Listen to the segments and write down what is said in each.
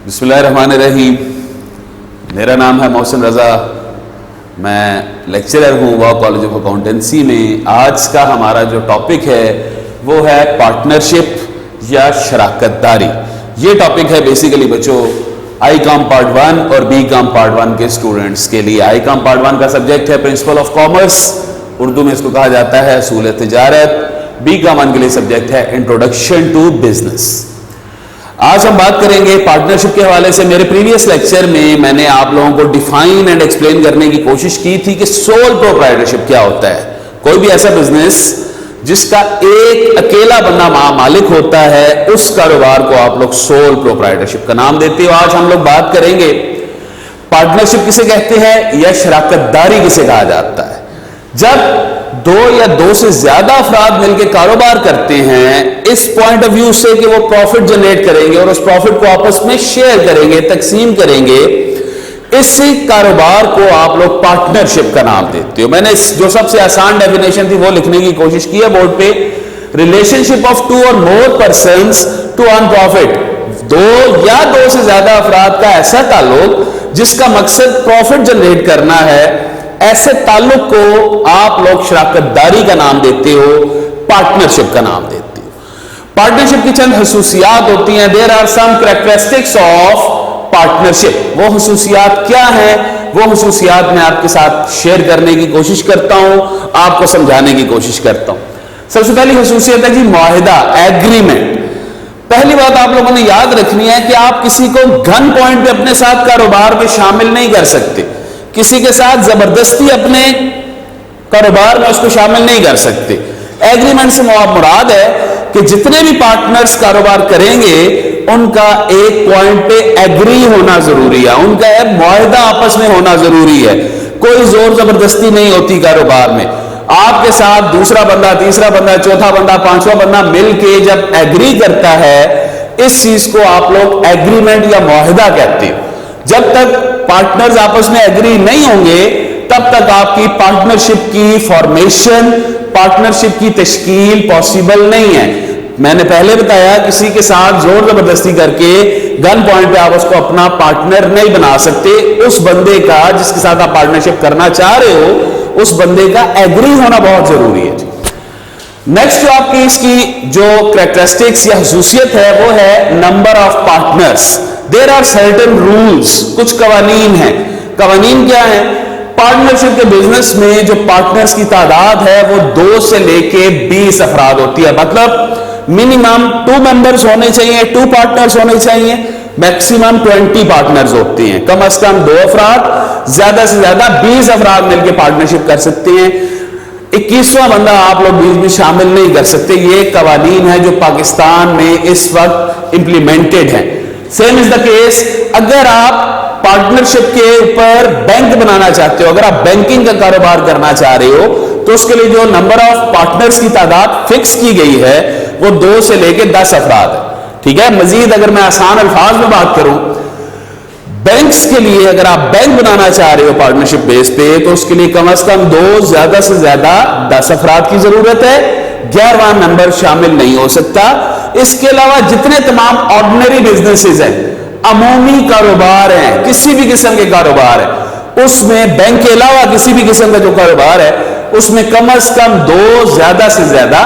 بسم اللہ الرحمن الرحیم. میرا نام ہے محسن رضا. میں لیکچرر ہوں وا کالج آف اکاؤنٹنسی میں. آج کا ہمارا جو ٹاپک ہے وہ ہے پارٹنرشپ یا شراکت داری. یہ ٹاپک ہے بیسیکلی بچوں آئی کام پارٹ 1 اور بی کام پارٹ 1 کے اسٹوڈنٹس کے لیے. آئی کام پارٹ 1 کا سبجیکٹ ہے پرنسپل آف کامرس، اردو میں اس کو کہا جاتا ہے اصول تجارت. بی کام 1 کے لیے سبجیکٹ ہے انٹروڈکشن ٹو بزنس. آج ہم بات کریں گے پارٹنرشپ کے حوالے سے. میرے پریویس لیکچر میں نے آپ لوگوں کو ڈیفائن اینڈ ایکسپلین کرنے کی کوشش کی تھی کہ سول پروپرائٹرشپ کیا ہوتا ہے. کوئی بھی ایسا بزنس جس کا ایک اکیلا بندہ مالک ہوتا ہے اس کاروبار کو آپ لوگ سول پروپرائٹرشپ کا نام دیتے ہو. آج ہم لوگ بات کریں گے پارٹنرشپ کسے کہتے ہیں یا شراکت داری کسے کہا جاتا ہے. جب دو یا دو سے زیادہ افراد مل کے کاروبار کرتے ہیں اس پوائنٹ آف ویو سے کہ وہ پروفٹ جنریٹ کریں گے اور اس پروفٹ کو آپس میں شیئر کریں گے، تقسیم کریں گے، اس کاروبار کو آپ لوگ پارٹنرشپ کا نام دیتے ہو. میں نے جو سب سے آسان ڈیفینیشن تھی وہ لکھنے کی کوشش کی ہے بورڈ پہ. Relation ship of 2 or more persons to earn profit. دو یا دو سے زیادہ افراد کا ایسا تعلق جس کا مقصد پروفٹ جنریٹ کرنا ہے، ایسے تعلق کو آپ لوگ شراکت داری کا نام دیتے ہو، پارٹنرشپ کا نام دیتے ہو. پارٹنرشپ کی چند خصوصیات ہوتی ہیں. There are some characteristics of partnership. وہ خصوصیات کیا ہیں؟ وہ خصوصیات میں آپ کے ساتھ شیئر کرنے کی کوشش کرتا ہوں، آپ کو سمجھانے کی کوشش کرتا ہوں. سب سے پہلی خصوصیت ہے جی معاہدہ، ایگریمنٹ. پہلی بات آپ لوگوں نے یاد رکھنی ہے کہ آپ کسی کو گن پوائنٹ پہ اپنے ساتھ کاروبار میں شامل نہیں کر سکتے. کسی کے ساتھ زبردستی اپنے کاروبار میں اس کو شامل نہیں کر سکتے. ایگریمنٹ سے مراد ہے کہ جتنے بھی پارٹنرز کاروبار کریں گے ان کا ایک پوائنٹ پہ ایگری ہونا ضروری ہے، ان کا ایک معاہدہ آپس میں ہونا ضروری ہے. کوئی زور زبردستی نہیں ہوتی کاروبار میں. آپ کے ساتھ دوسرا بندہ، تیسرا بندہ، چوتھا بندہ، پانچواں بندہ مل کے جب ایگری کرتا ہے اس چیز کو آپ لوگ ایگریمنٹ یا معاہدہ کہتے ہیں. جب تک پارٹنرز آپس میں ایگری نہیں ہوں گے تب تک آپ کی پارٹنرشپ کی فارمیشن، پارٹنرشپ کی تشکیل پاسبل نہیں ہے. میں نے پہلے بتایا کسی کے ساتھ زور زبردستی کر کے گن پوائنٹ پہ آپ اس کو اپنا پارٹنر نہیں بنا سکتے. اس بندے کا جس کے ساتھ آپ پارٹنرشپ کرنا چاہ رہے ہو اس بندے کا ایگری ہونا بہت ضروری ہے. نیکسٹ جو آپ کی اس کی جو کریکٹرسٹکس یا خصوصیت ہے وہ ہے number of partners. There are certain rules. کچھ قوانین ہیں. قوانین کیا ہیں؟ پارٹنرشپ کے بزنس میں جو پارٹنرز کی تعداد ہے وہ 2 سے لے کے 20 افراد ہوتی ہے. مطلب منیمم 2 ممبرز ہونے چاہیے، 2 پارٹنرز ہونے چاہیے، میکسیمم 20 پارٹنرز ہوتے ہیں. کم از کم 2 افراد، زیادہ سے زیادہ 20 افراد مل کے پارٹنرشپ کر سکتے ہیں. 21واں بندہ آپ لوگ بیچ میں شامل نہیں کر سکتے. یہ قوانین ہے جو پاکستان میں اس وقت امپلیمنٹڈ ہیں. سیم از دا کیس اگر آپ پارٹنرشپ کے اوپر بینک بنانا چاہتے ہو، اگر آپ بینکنگ کا کاروبار کرنا چاہ رہے ہو تو اس کے لیے جو نمبر آف پارٹنرز کی تعداد فکس کی گئی ہے وہ 2 سے لے کے 10 افراد ہے. ٹھیک ہے. مزید اگر میں آسان الفاظ میں بات کروں، بینکس کے لیے اگر آپ بینک بنانا چاہ رہے ہو پارٹنرشپ بیس پہ تو اس کے لیے کم از کم 2، زیادہ سے زیادہ 10 افراد کی ضرورت ہے. 11واں نمبر شامل نہیں ہو سکتا. اس کے علاوہ جتنے تمام آرڈنری بزنسز ہیں، عمومی کاروبار ہیں، کسی بھی قسم کے کاروبار ہیں، اس میں بینک کے علاوہ کسی بھی قسم کا جو کاروبار ہے اس میں کم از کم 2، زیادہ سے زیادہ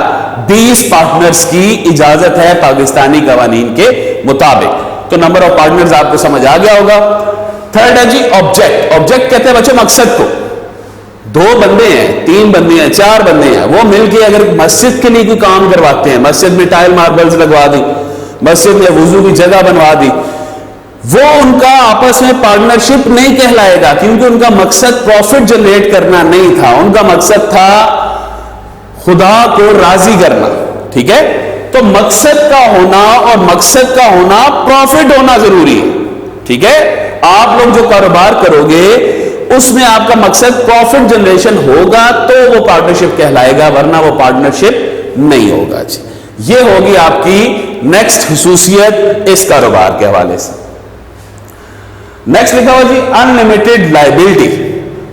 20 پارٹنرز کی اجازت ہے پاکستانی قوانین کے مطابق. تو نمبر آف پارٹنرز آپ کو سمجھ آ گیا ہوگا. تھرڈ ہے جی آبجیکٹ. آبجیکٹ کہتے ہیں بچوں مقصد کو. 2 بندے ہیں، 3 بندے ہیں، 4 بندے ہیں، وہ مل کے اگر مسجد کے لیے کوئی کام کرواتے ہیں، مسجد میں ٹائل ماربلز لگوا دی، مسجد میں وضو کی جگہ بنوا دی، وہ ان کا آپس میں پارٹنرشپ نہیں کہلائے گا کیونکہ ان کا مقصد پروفٹ جنریٹ کرنا نہیں تھا. ان کا مقصد تھا خدا کو راضی کرنا. ٹھیک ہے. تو مقصد کا ہونا اور مقصد کا ہونا پروفٹ ہونا ضروری ہے. ٹھیک ہے. آپ لوگ جو کاروبار کرو گے اس میں آپ کا مقصد پروفٹ جنریشن ہوگا تو وہ پارٹنرشپ کہلائے گا، ورنہ وہ پارٹنرشپ نہیں ہوگا. جی یہ ہوگی آپ کی نیکسٹ خصوصیت اس کاروبار کے حوالے سے. نیکسٹ لکھا ہوا جی انلمیٹڈ لائبلٹی.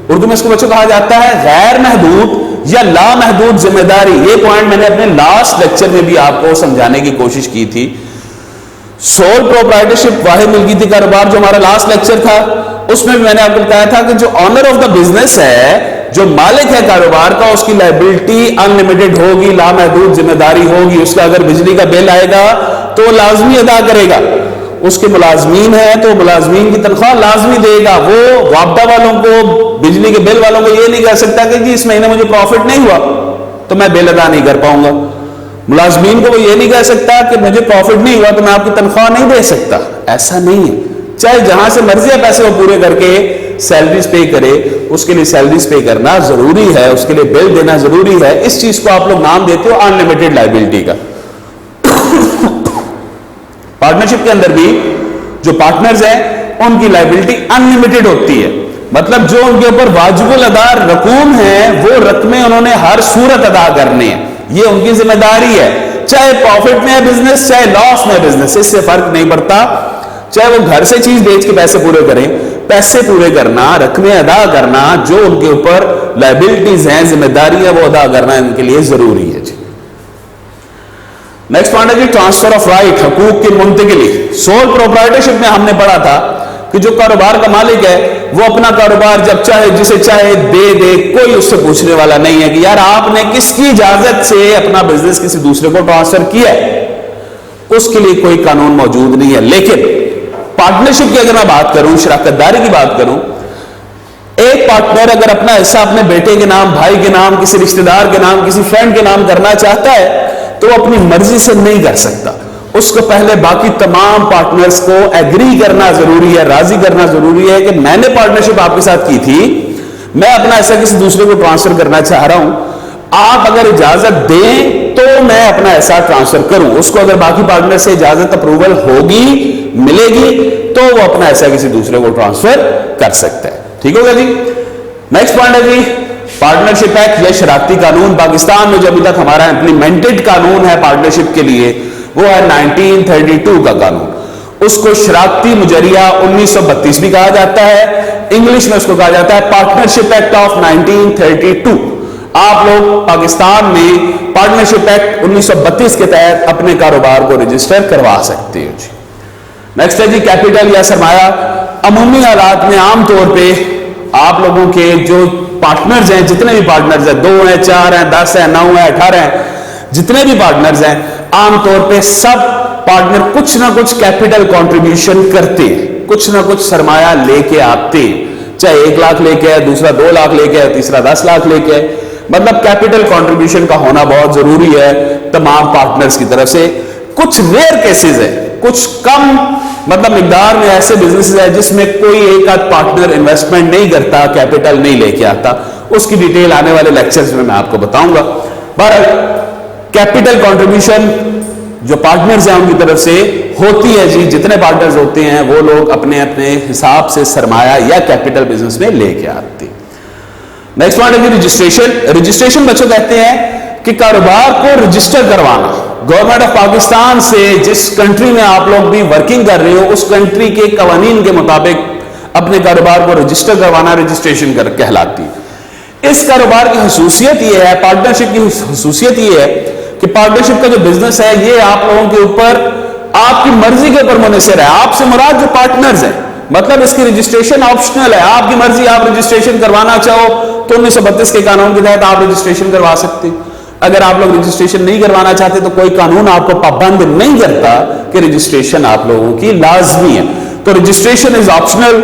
اردو میں اس کو بچوں کہا جاتا ہے غیر محدود یا لامحدود ذمہ داری. یہ پوائنٹ میں نے اپنے لاسٹ لیکچر میں بھی آپ کو سمجھانے کی کوشش کی تھی. سول پروپرائٹرشپ واحد ملکیتی کاروبار جو ہمارا لاسٹ لیکچر تھا اس میں میں نے آپ کو بتایا تھا کہ جو آنر آف دا بزنس ہے, جو مالک ہے کاروبار کا, اس کی لائبلٹی ان لمیٹڈ ہوگی, لامحدود ذمہ داری ہوگی. اس کا اگر بجلی کا بل آئے گا تو وہ لازمی ادا کرے گا. اس کے ملازمین ہیں تو ملازمین کی تنخواہ لازمی دے گا. وہ وابدہ والوں کو, بجلی کے بل والوں کو یہ نہیں کہہ سکتا کہ جی اس مہینے مجھے پروفٹ نہیں ہوا تو میں بل ادا نہیں کر پاؤں گا. ملازمین کو وہ یہ نہیں کہہ سکتا کہ مجھے پروفٹ نہیں ہوا تو میں آپ کی تنخواہ نہیں دے سکتا. ایسا نہیں ہے. چاہے جہاں سے مرضی ہے پیسے وہ پورے کر کے سیلریز پے کرے, اس کے لیے سیلریز پے کرنا ضروری ہے, اس کے لیے بل دینا ضروری ہے. اس چیز کو آپ لوگ نام دیتے ہو ان لمیٹڈ لائبلٹی کا. پارٹنرشپ کے اندر بھی جو پارٹنرز ہیں ان کی لائبلٹی ان لمیٹڈ ہوتی ہے. مطلب جو ان کے اوپر واجب الادا رقوم ہیں وہ رقمیں انہوں نے ہر صورت ادا کرنی ہے. یہ ان کی ذمہ داری ہے, چاہے پروفٹ میں ہے بزنس چاہے لاس میں ہے بزنس, اس سے فرق نہیں پڑتا. چاہے وہ گھر سے چیز بیچ کے پیسے پورے کریں, پیسے پورے کرنا, رقمیں ادا کرنا, جو ان کے اوپر لائبلٹیز ہیں, ذمہ داری ہے, وہ ادا کرنا ان کے لیے ضروری ہے. جی نیکسٹ پوائنٹ ہے جی ٹرانسفر آف رائٹ, حقوق کی منتقلی. سول پروپرائٹرشپ میں ہم نے پڑھا تھا کہ جو کاروبار کا مالک ہے وہ اپنا کاروبار جب چاہے جسے چاہے دے دے, کوئی اس سے پوچھنے والا نہیں ہے کہ یار آپ نے کس کی اجازت سے اپنا بزنس کسی دوسرے کو ٹرانسفر کیا ہے. اس کے لیے کوئی قانون موجود نہیں ہے. لیکن پارٹنرشپ کی اگر میں بات کروں, شراکت داری کی بات کروں, ایک پارٹنر اگر اپنا حصہ اپنے بیٹے کے نام, بھائی کے نام, کسی رشتہ دار کے نام, کسی فرینڈ کے نام کرنا چاہتا ہے تو وہ اپنی مرضی سے نہیں کر سکتا. اس کو پہلے باقی تمام پارٹنرز کو ایگری کرنا ضروری ہے, راضی کرنا ضروری ہے کہ میں نے پارٹنرشپ آپ کے ساتھ کی تھی, میں اپنا ایسا کسی دوسرے کو ٹرانسفر کرنا چاہ رہا ہوں, آپ اگر اجازت دیں تو میں اپنا ایسا ٹرانسفر کروں. اس کو اگر باقی پارٹنر سے اجازت اپروول ہوگی, ملے گی, تو وہ اپنا ایسا کسی دوسرے کو ٹرانسفر کر سکتا ہے. ٹھیک ہوگا جی. نیکسٹ پوائنٹ ہے جی پارٹنرشپ ایکٹ یا شراکتی قانون. پاکستان میں جو ابھی تک ہمارا امپلیمنٹڈ قانون ہے پارٹنرشپ کے لیے وہ ہے 1932 کا قانون. اس کو شراکتی مجریہ 1932 بھی کہا جاتا ہے, انگلش میں اس کو کہا جاتا ہے پارٹنرشپ ایکٹ آف 1932. آپ لوگ پاکستان میں پارٹنرشپ ایکٹ 1932 کے تحت اپنے کاروبار کو رجسٹر کروا سکتے ہو. جی نیکسٹ ہے جی کیپٹل یا سرمایہ. عمومی حالات میں عام طور پہ آپ لوگوں کے جو پارٹنرز ہیں, جتنے بھی پارٹنرز ہیں, 2 ہیں, 4 ہیں, 10 ہیں, 9 ہیں, 18 ہیں, جتنے بھی پارٹنرز ہیں, عام طور پہ سب پارٹنر کچھ نہ کچھ کیپٹل کنٹریبیوشن کرتے ہیں, کچھ نہ کچھ سرمایہ لے کے آتے ہیں. چاہے 1 لاکھ لے کے ہے, دوسرا 2 لاکھ لے کے ہے, تیسرا 10 لاکھ لے کے ہے. مطلب کیپٹل کنٹریبیوشن کا ہونا بہت ضروری ہے تمام پارٹنرز کی طرف سے. کچھ ریئر کیسز ہے, کچھ کم مطلب مقدار میں ایسے بزنس ہے جس میں کوئی ایک آدھ پارٹنر انویسٹمنٹ نہیں کرتا, کیپٹل نہیں لے کے آتا. اس کی ڈیٹیل آنے والے لیکچرز میں آپ کو بتاؤں گا. بہرحال کیپٹل کنٹریبیوشن جو پارٹنرز ہیں ان کی طرف سے ہوتی ہے. جی جتنے پارٹنرز ہوتے ہیں وہ لوگ اپنے اپنے حساب سے سرمایہ یا کیپٹل بزنس میں لے کے آتے ہیں. نیکسٹ پوائنٹ ہے رجسٹریشن. رجسٹریشن بچوں کہتے ہیں کہ کاروبار کو رجسٹر کروانا. گورنمنٹ آف پاکستان سے جس کنٹری میں آپ لوگ بھی ورکنگ کر رہے ہو اس کنٹری کے قوانین کے مطابق اپنے کاروبار کو رجسٹر کروانا رجسٹریشن کہلاتی. اس کاروبار کی خصوصیت یہ ہے, پارٹنرشپ کی خصوصیت یہ ہے کہ پارٹنرشپ کا جو بزنس ہے یہ آپ لوگوں کے اوپر آپ کی مرضی کے اوپر منحصر ہے. آپ سے مراد جو پارٹنرز ہیں, مطلب اس کی رجسٹریشن آپشنل ہے, آپ کی مرضی. آپ رجسٹریشن کروانا چاہو تو 1932 کے قانون کے تحت آپ رجسٹریشن کروا سکتے. اگر آپ لوگ رجسٹریشن نہیں کروانا چاہتے تو کوئی قانون آپ کو پابند نہیں کرتا کہ رجسٹریشن آپ لوگوں کی لازمی ہے. تو رجسٹریشن از آپشنل,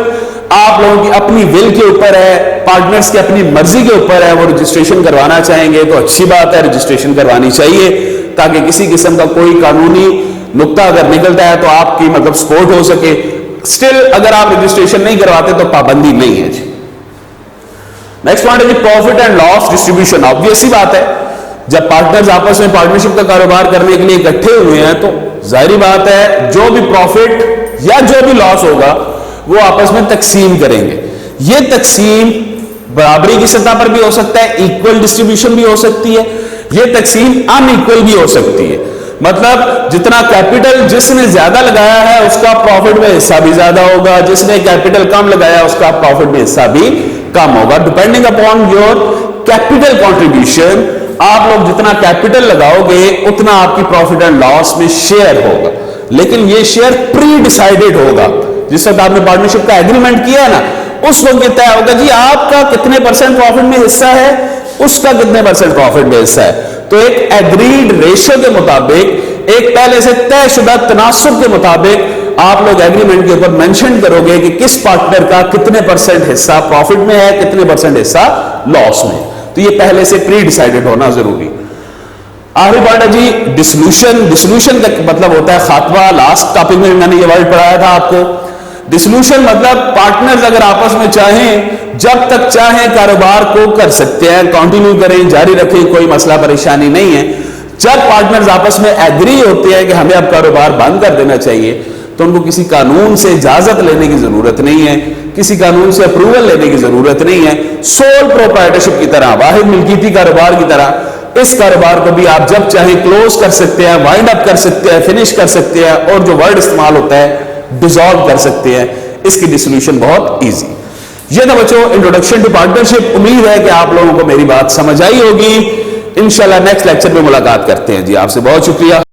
آپ لوگوں کی اپنی ول کے اوپر ہے, پارٹنرز کی اپنی مرضی کے اوپر ہے. وہ رجسٹریشن کروانا چاہیں گے تو اچھی بات ہے, رجسٹریشن کروانی چاہیے تاکہ کسی قسم کا کوئی قانونی نقطہ اگر نکلتا ہے تو آپ کی مطلب سپورٹ ہو سکے. اسٹل اگر آپ رجسٹریشن نہیں کرواتے تو پابندی نہیں ہے. جی نیکسٹ پوائنٹ ہے جی profit and loss distribution. Obvious سی بات ہے, جب پارٹنرز آپس میں پارٹنرشپ کا کاروبار کرنے کے لیے اکٹھے ہوئے ہیں تو ظاہری بات ہے جو بھی پروفٹ یا جو بھی لاس ہوگا وہ آپس میں تقسیم کریں گے. یہ تقسیم برابری کی سطح پر بھی ہو سکتا ہے, ایکول ڈسٹریبیوشن بھی ہو سکتی ہے, یہ تقسیم ان ایکول بھی ہو سکتی ہے. مطلب جتنا کیپٹل جس نے زیادہ لگایا ہے اس کا پروفٹ میں حصہ بھی زیادہ ہوگا, جس نے کیپٹل کم لگایا اس کا پروفٹ میں حصہ بھی کم ہوگا. Depending upon your capital contribution, آپ لوگ جتنا کیپٹل لگاؤ گے اتنا آپ کی پروفٹ اینڈ لاس میں شیئر ہوگا. لیکن یہ شیئر پری ڈیسائیڈڈ ہوگا. جس وقت آپ نے پارٹنرشپ کا ایگریمنٹ کیا نا, اس وقت یہ طے ہوگا جی آپ کا کتنے پرسنٹ پروفٹ میں حصہ ہے, اس کا کتنے پرسنٹ پروفٹ میں حصہ ہے. تو ایک ایگریڈ ریشو کے مطابق, ایک پہلے سے طے شدہ تناسب کے مطابق آپ لوگ ایگریمنٹ کے اوپر مینشن کرو گے کہ کس پارٹنر کا کتنے پرسنٹ حصہ پروفٹ میں ہے, کتنے پرسنٹ حصہ لاس میں. تو یہ پہلے سے پری ڈیسائیڈڈ ہونا ضروری. آخری پارٹ ہے جی ڈسلوشن. ڈسلوشن کا مطلب ہوتا ہے خاتمہ. لاسٹ ٹاپک میں نے یہ ورڈ پڑھایا تھا آپ کو. ڈسلوشن مطلب پارٹنرز اگر آپس میں چاہیں, جب تک چاہیں کاروبار کو کر سکتے ہیں, کنٹینیو کریں, جاری رکھیں, کوئی مسئلہ پریشانی نہیں ہے. جب پارٹنرز آپس میں ایگری ہوتے ہیں کہ ہمیں اب کاروبار بند کر دینا چاہیے, تو ان کو کسی قانون سے اجازت لینے کی ضرورت نہیں ہے, کسی قانون سے اپروول لینے کی ضرورت نہیں ہے. سول پروپرائٹرشپ کی طرح, واحد ملکیتی کاروبار کی طرح اس کاروبار کو بھی آپ جب چاہیں کلوز کر سکتے ہیں, وائنڈ اپ کر سکتے ہیں, فنش کر سکتے ہیں, اور جو ورڈ استعمال ہوتا ہے ڈیزالو کر سکتے ہیں. اس کی ڈسولوشن بہت ایزی. یہ تھا بچوں انٹروڈکشن ٹو پارٹنرشپ. امید ہے کہ آپ لوگوں کو میری بات سمجھ آئی ہوگی. انشاءاللہ نیکسٹ لیکچر میں ملاقات کرتے ہیں جی. آپ سے بہت شکریہ.